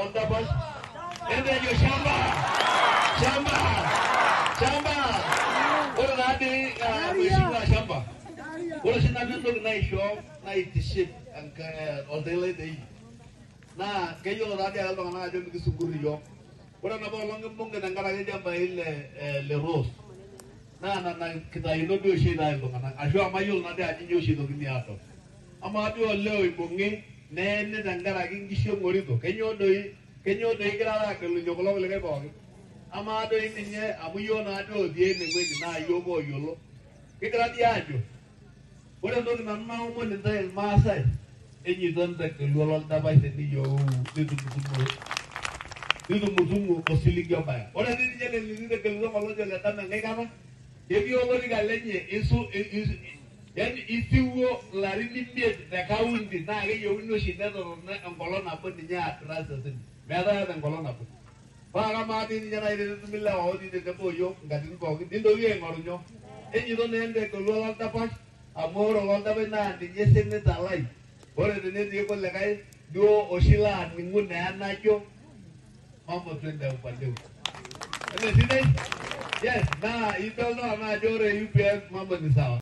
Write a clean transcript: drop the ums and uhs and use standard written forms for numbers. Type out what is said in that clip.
Ololdapash. Ende yo shamba. Ora nadi Maishoo shamba. Ora sinabendo na isho na itiship anka odele dei. Na kayo nadi aldo na ajo mikisunguri yo. Ora na bolong mbonge nangara jamba le rose. Na kita ino dio shida ndo kana. Asho amayo nadi ajinyo shido kini ato. Ama dio leo ibonge nene nangara kingisho ngorito. Kenyo doi kira ke lu jokolo le bo. Ama doi ninye amuyo na dio die ne ngwe na yobo yolo. Kira di ajo. Ora ndo na ma umo ne dai masai. Enyi donta ke lu Ololdapash ni yo Itu musumu kosilik yo ba. Ora ni jele ni de ke lu malo jele tan ngai kana. Ebi olorika lenye yani isiwo lari nimbe na kaundi na ge yo no shindano na angolona po ninya atrasa sin. Meda ya angolona po. Para mati ni jana ide tumilla o di de po yo ngadin po dindo ye ngorunyo. Enyi do nende ko Ololdapash amor Ololdapash na di yesen ne talai. Ore de ne di ko lekai do oshila ningu na nacho. Mambo twende upande. Yes, na ito no na jore UPS mambo ni sawa.